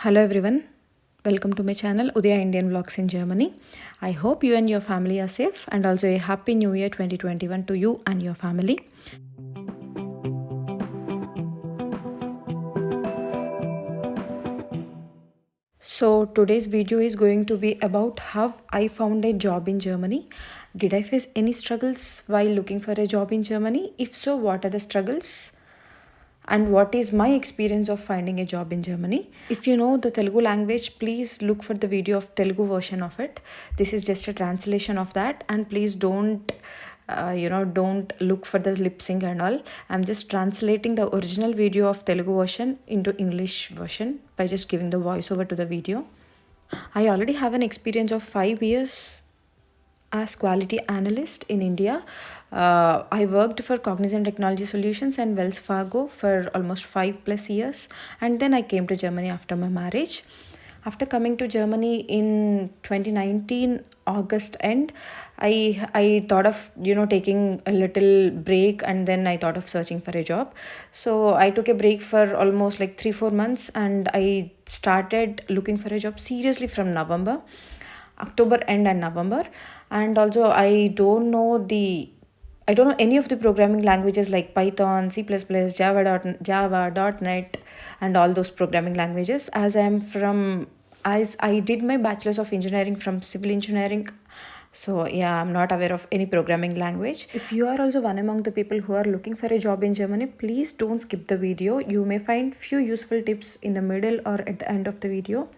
Hello everyone, welcome to my channel Udaya Indian Vlogs in Germany. I hope you and your family are safe and also a happy new year 2021 to you and your family. So today's video is going to be about how I found a job in Germany. Did I face any struggles while looking for a job in Germany? If so, what are the struggles? And what is my experience of finding a job in Germany? If you know the Telugu language, please look for the video of Telugu version of it. This is just a translation of that, and please don't look for the lip sync and all. I'm just translating the original video of Telugu version into English version by just giving the voiceover to the video. I already have an experience of 5 years as quality analyst in India. I worked for Cognizant Technology Solutions and Wells Fargo for almost 5+ years, and then I came to Germany after my marriage. After coming to Germany in 2019 August end, I thought of taking a little break, and then I thought of searching for a job. So I took a break for almost like 3-4 months, and I started looking for a job seriously from October end and November. And also I don't know any of the programming languages like Python, C++, Java, .NET, and all those programming languages, as I did my bachelor's of engineering from civil engineering. So yeah, I'm not aware of any programming language. If you are also one among the people who are looking for a job in Germany, please don't skip the video. You may find few useful tips in the middle or at the end of the video.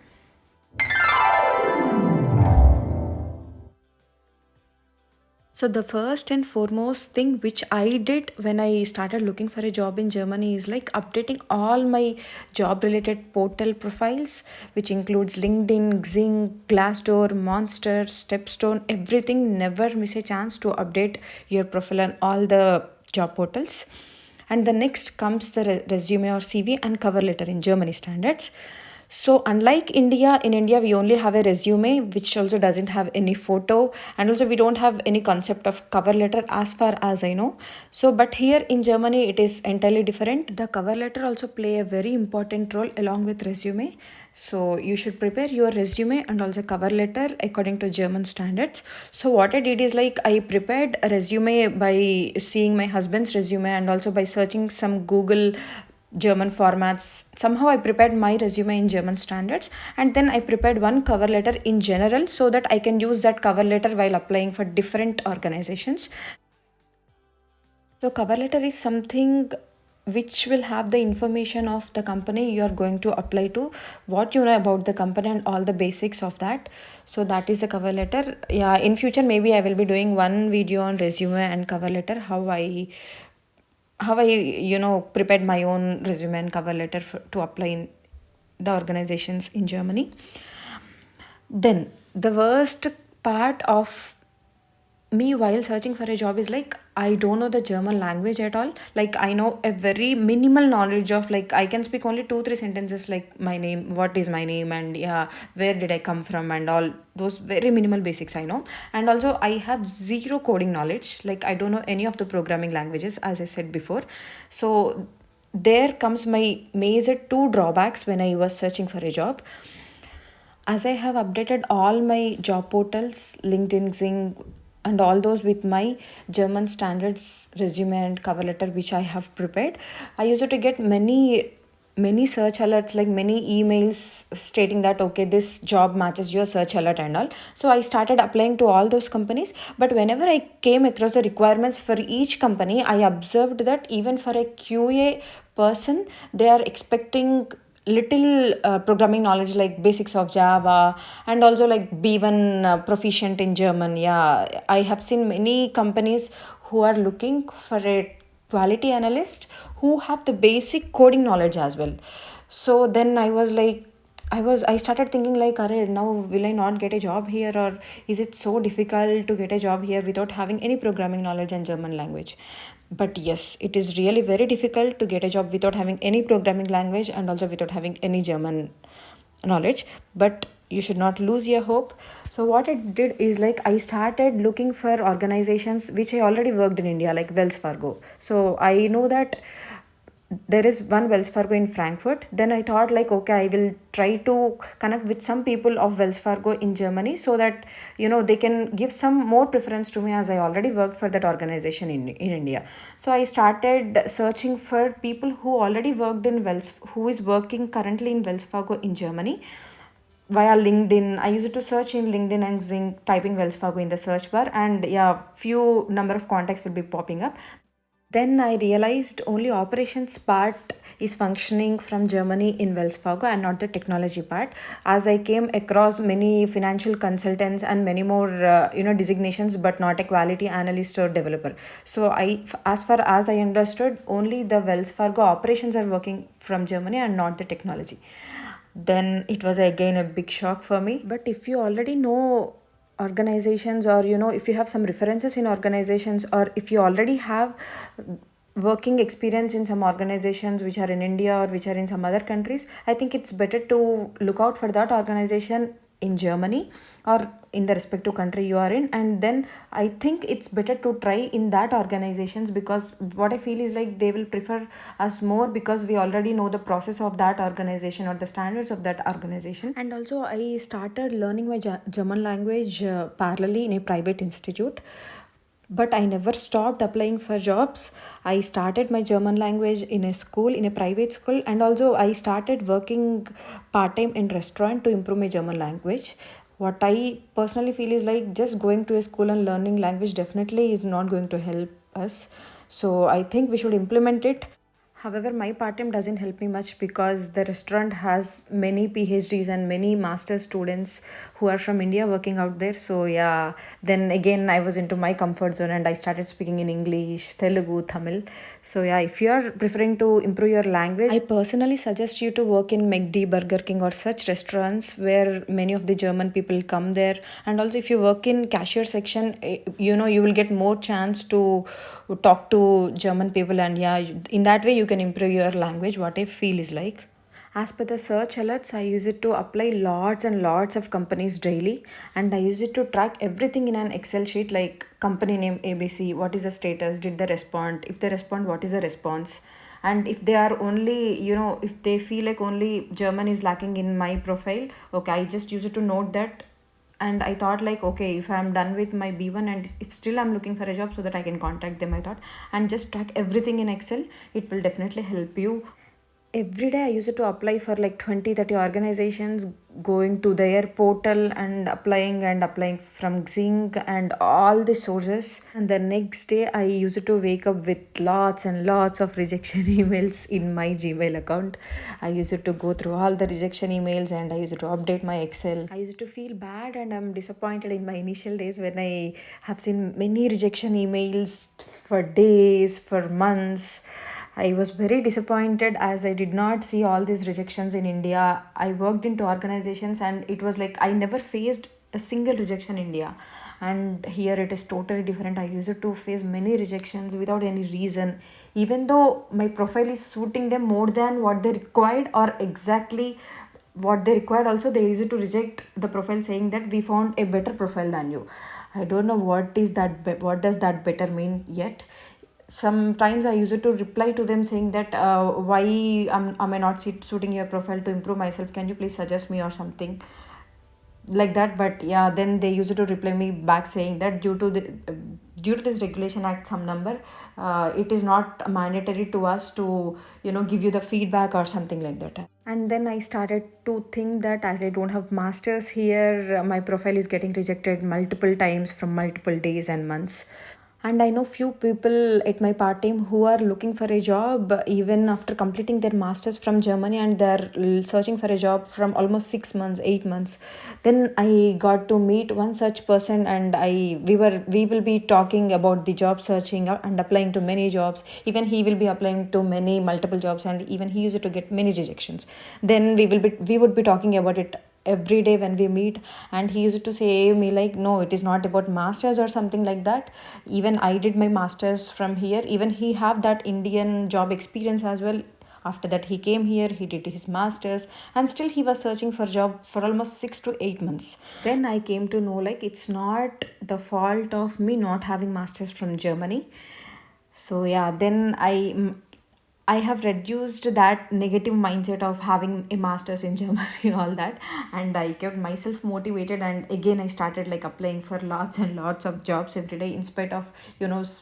So the first and foremost thing which I did when I started looking for a job in Germany is like updating all my job related portal profiles, which includes LinkedIn, Xing, Glassdoor, Monster, Stepstone, everything. Never miss a chance to update your profile on all the job portals. And the next comes the resume or CV and cover letter in Germany standards. So unlike India, in India we only have a resume which also doesn't have any photo, and also we don't have any concept of cover letter as far as I know. So but here in Germany it is entirely different. The cover letter also play a very important role along with resume. So you should prepare your resume and also cover letter according to German standards. So what I did is like I prepared a resume by seeing my husband's resume and also by searching some Google German formats. Somehow I prepared my resume in German standards, and then I prepared one cover letter in general so that I can use that cover letter while applying for different organizations. So cover letter is something which will have the information of the company you are going to apply to, what you know about the company and all the basics of that. So that is a cover letter. Yeah, in future maybe I will be doing one video on resume and cover letter, how I prepared my own resume and cover letter to apply in the organizations in Germany. Then the worst part of me while searching for a job is like I don't know the German language at all. Like I know a very minimal knowledge of, like, I can speak only 2-3 sentences like my name, what is my name, and yeah, where did I come from, and all those very minimal basics I know. And also I have zero coding knowledge. Like I don't know any of the programming languages, as I said before. So there comes my major two drawbacks when I was searching for a job. As I have updated all my job portals, LinkedIn, Xing, and all those with my German standards resume and cover letter which I have prepared, I used to get many search alerts, like many emails stating that okay, this job matches your search alert and all. So I started applying to all those companies, but whenever I came across the requirements for each company, I observed that even for a QA person, they are expecting little programming knowledge like basics of Java, and also like B1 proficient in German. Yeah, I have seen many companies who are looking for a quality analyst who have the basic coding knowledge as well. So then I started thinking like, Are, now will I not get a job here, or is it so difficult to get a job here without having any programming knowledge and German language? But yes, it is really very difficult to get a job without having any programming language and also without having any German knowledge. But you should not lose your hope. So what I did is like I started looking for organizations which I already worked in India, like Wells Fargo. So I know that there is one Wells Fargo in Frankfurt. Then I thought like, okay, I will try to connect with some people of Wells Fargo in Germany so that they can give some more preference to me, as I already worked for that organization in India. So I started searching for people who already worked in who is working currently in Wells Fargo in Germany via LinkedIn. I used to search in LinkedIn and Xing, typing Wells Fargo in the search bar, and yeah, few number of contacts will be popping up. Then I realized only operations part is functioning from Germany in Wells Fargo and not the technology part. As I came across many financial consultants and many more designations, but not a quality analyst or developer. So as far as I understood, only the Wells Fargo operations are working from Germany and not the technology. Then it was again a big shock for me. But if you already know organizations, or if you have some references in organizations, or if you already have working experience in some organizations which are in India or which are in some other countries, I think it's better to look out for that organization in Germany or in the respective country you are in. And then I think it's better to try in that organizations, because what I feel is like they will prefer us more because we already know the process of that organization or the standards of that organization. And also I started learning my German language parallelly in a private institute, but I never stopped applying for jobs. I started my German language in a school, in a private school, and also I started working part time in restaurant to improve my German language. What I personally feel is like just going to a school and learning language definitely is not going to help us. So I think we should implement it. However, my part time doesn't help me much because the restaurant has many PhDs and many master students who are from India working out there. So, yeah, then again, I was into my comfort zone and I started speaking in English, Telugu, Tamil. So, yeah, if you are preferring to improve your language, I personally suggest you to work in McD, Burger King, or such restaurants where many of the German people come there. And also, if you work in cashier section, you will get more chance to talk to German people, and yeah, in that way you can improve your language, what I feel is like. As per the search alerts, I use it to apply lots and lots of companies daily, and I use it to track everything in an Excel sheet, like company name ABC, what is the status, did they respond, if they respond, what is the response. And if they are only, if they feel like only German is lacking in my profile, okay, I just use it to note that. And I thought like, okay, if I'm done with my B1 and if still I'm looking for a job, so that I can contact them, I thought, and just track everything in Excel, it will definitely help you. Every day I used to apply for like 20-30 organizations, going to their portal and applying from Xing and all the sources. And the next day I used to wake up with lots and lots of rejection emails in my Gmail account. I used to go through all the rejection emails and I used to update my Excel. I used to feel bad and I'm disappointed in my initial days when I have seen many rejection emails for days, for months. I was very disappointed as I did not see all these rejections in India. I worked into organizations and it was like I never faced a single rejection in India. And here it is totally different. I used to face many rejections without any reason, even though my profile is suiting them more than what they required or exactly what they required. Also, they used to reject the profile saying that we found a better profile than you. I don't know what is that, what does that better mean yet. Sometimes I use it to reply to them saying that why am I not suiting your profile to improve myself, can you please suggest me or something like that. But yeah, then they used to reply me back saying that due to this regulation act some number, it is not mandatory to us to give you the feedback or something like that. And then I started to think that as I don't have masters here, my profile is getting rejected multiple times from multiple days and months. And I know few people at my part time who are looking for a job even after completing their masters from Germany, and they're searching for a job from almost 6 months, 8 months. Then I got to meet one such person, and we will be talking about the job searching and applying to many jobs. Even he will be applying to many multiple jobs, and even he used to get many rejections. Then we would be talking about it every day when we meet. And he used to say me like, no, it is not about masters or something like that. Even I did my masters from here. Even he have that Indian job experience as well. After that he came here, he did his masters, and still he was searching for job for almost 6 to 8 months. Then I came to know like it's not the fault of me not having masters from Germany. So yeah, then I have reduced that negative mindset of having a master's in Germany, all that, and I kept myself motivated. And again, I started like applying for lots and lots of jobs every day, in spite of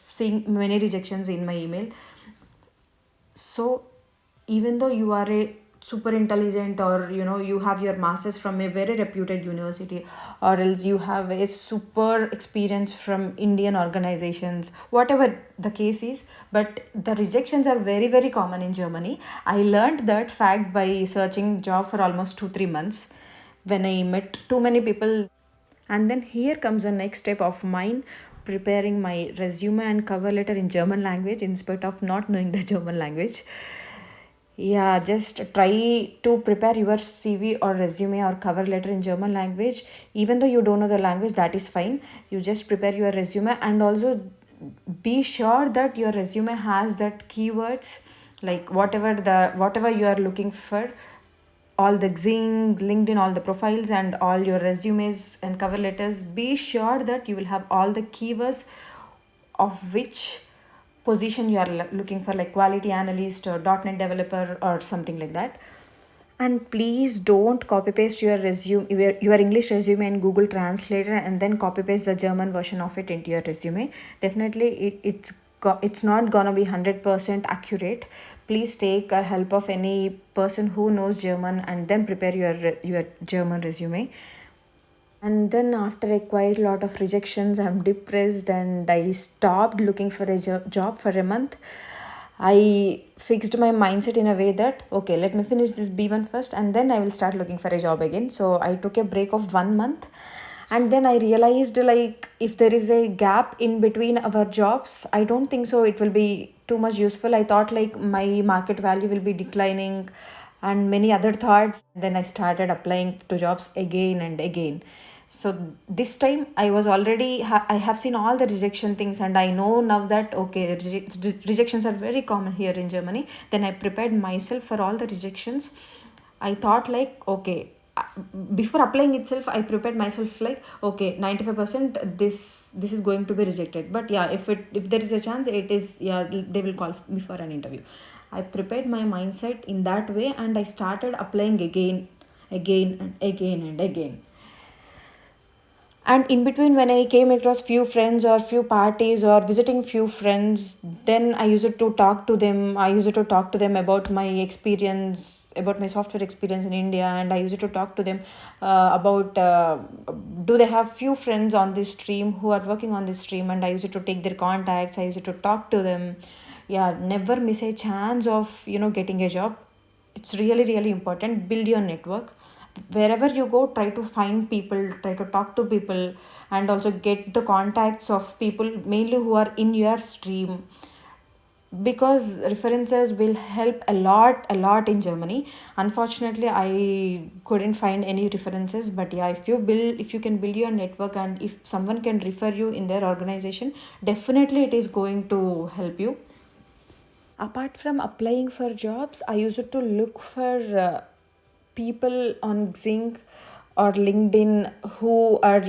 seeing many rejections in my email. So even though you are a super intelligent, or you have your masters from a very reputed university, or else you have a super experience from Indian organizations, whatever the case is, but the rejections are very very common in Germany. I learned that fact by searching job for almost 2 3 months, when I met too many people. And then here comes the next step of mine, preparing my resume and cover letter in German language, in spite of not knowing the German language. Yeah, just try to prepare your CV or resume or cover letter in German language. Even though you don't know the language, that is fine. You just prepare your resume, and also be sure that your resume has that keywords, like whatever you are looking for, all the Xing, LinkedIn, all the profiles, and all your resumes and cover letters. Be sure that you will have all the keywords of which position you are looking for, like quality analyst or .NET developer or something like that. And please don't copy paste your resume, your English resume in Google Translator, and then copy paste the German version of it into your resume. Definitely, it's not gonna be 100% accurate. Please take a help of any person who knows German, and then prepare your German resume. And then after a quite lot of rejections, I'm depressed and I stopped looking for a job for a month. I fixed my mindset in a way that, okay, let me finish this B1 first and then I will start looking for a job again. So I took a break of 1 month, and then I realized, like, if there is a gap in between our jobs, I don't think so it will be too much useful. I thought like my market value will be declining and many other thoughts. Then I started applying to jobs again and again. So this time I was already I have seen all the rejection things, and I know now that, okay, rejections are very common here in Germany. Then I prepared myself for all the rejections. I thought like, okay, before applying itself, I prepared myself like, okay, 95% this is going to be rejected, but yeah, if there is a chance, it is, yeah, they will call me for an interview. I prepared my mindset in that way, and I started applying again and again and again. And in between, when I came across few friends or few parties or visiting few friends, then I used to talk to them. I used to talk to them about my experience, about my software experience in India, and I used to talk to them about do they have few friends on this stream who are working on this stream, and I used to take their contacts. I used to talk to them. Yeah, never miss a chance of getting a job. It's really really important. Build your network wherever you go. Try to find people, try to talk to people, and also get the contacts of people mainly who are in your stream, because references will help a lot in Germany. Unfortunately, I couldn't find any references, but yeah, if you can build your network, and if someone can refer you in their organization, definitely it is going to help you. Apart from applying for jobs, I used to look for people on Xing or LinkedIn who are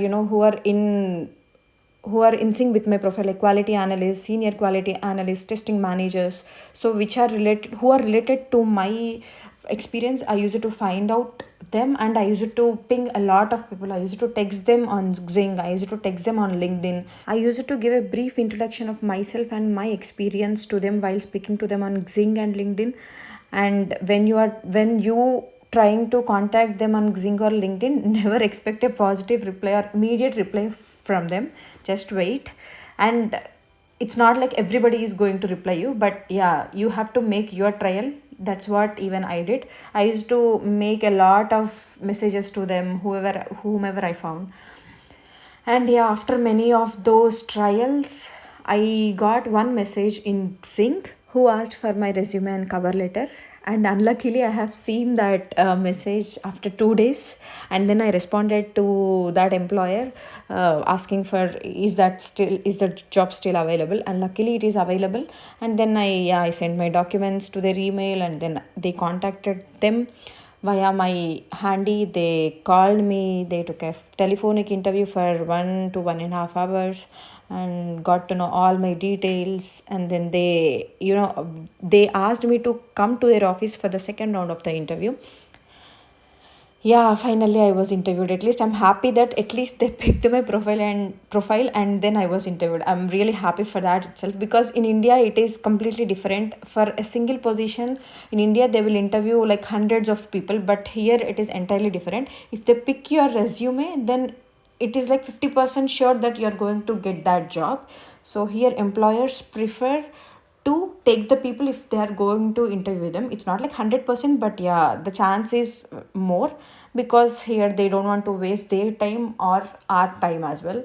in sync with my profile, like quality analysts, senior quality analysts, testing managers. So which are related who are related to my experience. I used to find out them, and I used to ping a lot of people. I used to text them on Xing, I used to text them on LinkedIn. I used to give a brief introduction of myself and my experience to them while speaking to them on Xing and LinkedIn. And when you trying to contact them on Xing or LinkedIn, never expect a positive reply or immediate reply from them. Just wait. And it's not like everybody is going to reply you, but yeah, you have to make your trial. That's what even I did. I used to make a lot of messages to them, whomever I found. And yeah, after many of those trials, I got one message in Sync who asked for my resume and cover letter. And unluckily, I have seen that message after 2 days. And then I responded to that employer asking for, is the job still available? And luckily, it is available. And then I sent my documents to their email, and then they contacted them via my handy. They called me, they took a telephonic interview for 1 to 1.5 hours, and got to know all my details. And then they asked me to come to their office for the second round of the interview. Yeah, finally I was interviewed. At least I'm happy that at least they picked my profile and then I was interviewed. I'm really happy for that itself, because in India it is completely different. For a single position in India they will interview like hundreds of people, but here it is entirely different. If they pick your resume, then it is like 50% sure that you're going to get that job. So here employers prefer to take the people if they are going to interview them. It's not like 100%, but yeah, the chance is more, because here they don't want to waste their time or our time as well.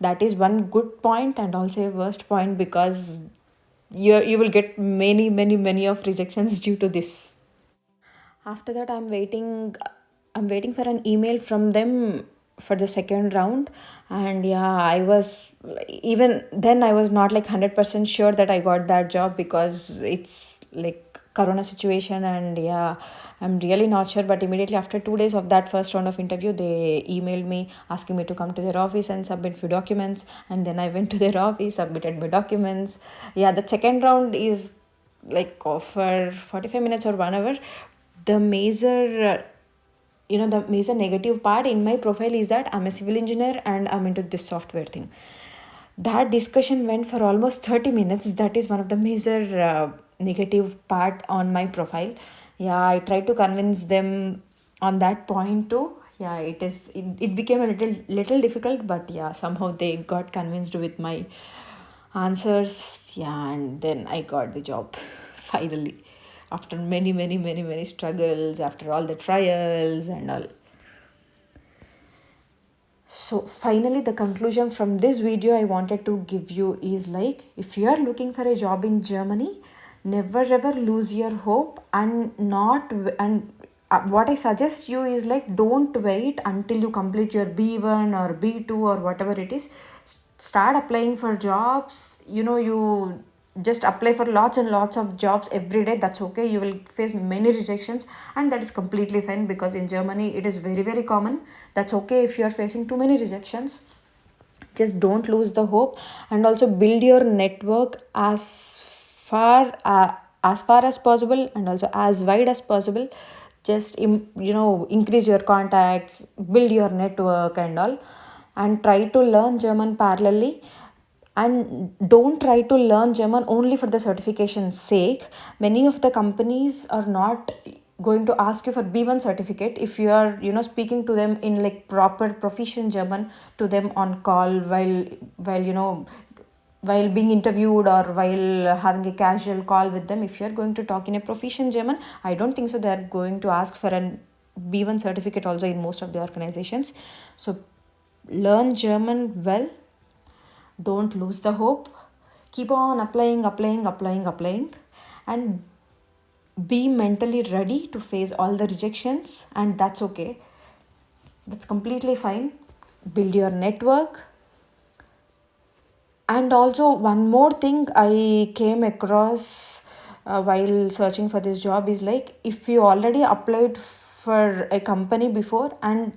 That is one good point, and also a worst point, because you will get many of rejections due to this. After that, I'm waiting for an email from them for the second round. And yeah, I was, even then I was not like 100% sure that I got that job, because it's like corona situation. And yeah, I'm really not sure. But immediately after 2 days of that first round of interview, they emailed me asking me to come to their office and submit few documents. And then I went to their office, submitted my documents. Yeah, the second round is like for 45 minutes or 1 hour. The major the major negative part in my profile is that I'm a civil engineer and I'm into this software thing. That discussion went for almost 30 minutes. That is one of the major negative part on my profile. Yeah, I tried to convince them on that point too. Yeah, it became a little difficult, but yeah, somehow they got convinced with my answers. Yeah, and then I got the job finally, after many struggles, after all the trials and all. So finally, the conclusion from this video I wanted to give you is like, if you are looking for a job in Germany, never ever lose your hope. And what I suggest you is like, don't wait until you complete your B1 or B2 or whatever it is. Start applying for jobs. You just apply for lots and lots of jobs every day. That's okay. You will face many rejections, and that is completely fine, because in Germany it is very common. That's okay if you are facing too many rejections. Just don't lose the hope, and also build your network as far as possible, and also as wide as possible. Just increase your contacts, build your network and all, and try to learn German parallelly. And don't try to learn German only for the certification's sake. Many of the companies are not going to ask you for B1 certificate if you are speaking to them in like proper proficient German to them on call, while being interviewed, or while having a casual call with them. If you are going to talk in a proficient German, I don't think so they are going to ask for an B1 certificate also in most of the organizations. So learn German well. Don't lose the hope. Keep on applying, and be mentally ready to face all the rejections, and that's okay. That's completely fine. Build your network. And also, one more thing I came across while searching for this job is like, if you already applied for a company before, and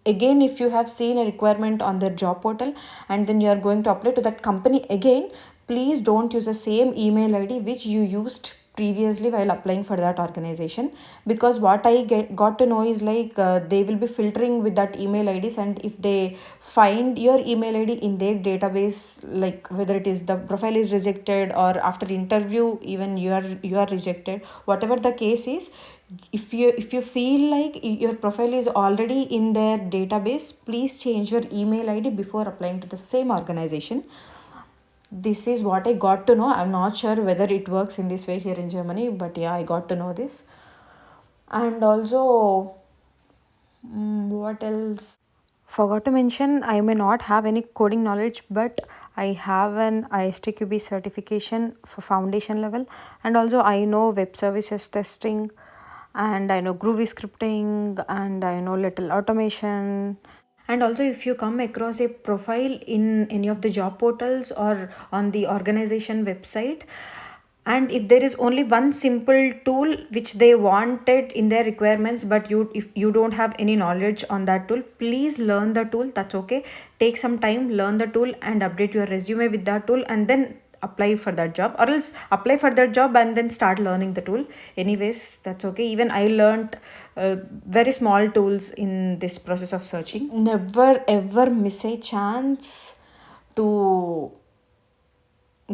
again if you have seen a requirement on their job portal, and then you are going to apply to that company again, please don't use the same email ID which you used previously while applying for that organization. Because what I got to know is like, they will be filtering with that email IDs, and if they find your email ID in their database, like whether it is the profile is rejected, or after interview even you are rejected, whatever the case is, if you feel like your profile is already in their database, please change your email ID before applying to the same organization. This is what I got to know. I'm not sure whether it works in this way here in Germany, but yeah, I got to know this. And also, what else? Forgot to mention, I may not have any coding knowledge, but I have an ISTQB certification for foundation level, and also I know web services testing, and I know Groovy scripting, and I know little automation. And also, if you come across a profile in any of the job portals or on the organization website, And if there is only one simple tool which they wanted in their requirements, but if you don't have any knowledge on that tool, please learn the tool. That's okay. Take some time, learn the tool, and update your resume with that tool, and then apply for that job, or else apply for that job and then start learning the tool. Anyways, that's okay. Even I learned very small tools in this process of searching. Never ever miss a chance to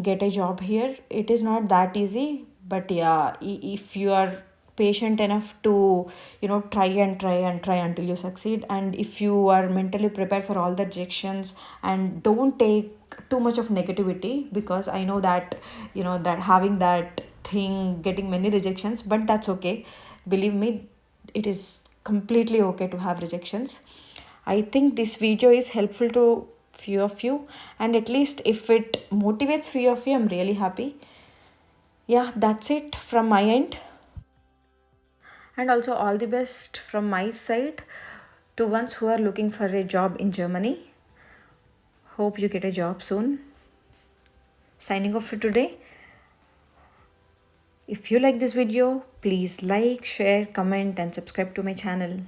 get a job here. It is not that easy, but yeah, if you are patient enough to, try and try and try until you succeed, and if you are mentally prepared for all the rejections, and don't take too much of negativity, because I know that, that having that thing, getting many rejections, but that's okay. Believe me, it is completely okay to have rejections. I think this video is helpful to few of you, and at least if it motivates few of you, I'm really happy. Yeah, that's it from my end. And also all the best from my side to ones who are looking for a job in Germany. Hope you get a job soon. Signing off for today. If you like this video, please like, share, comment, and subscribe to my channel.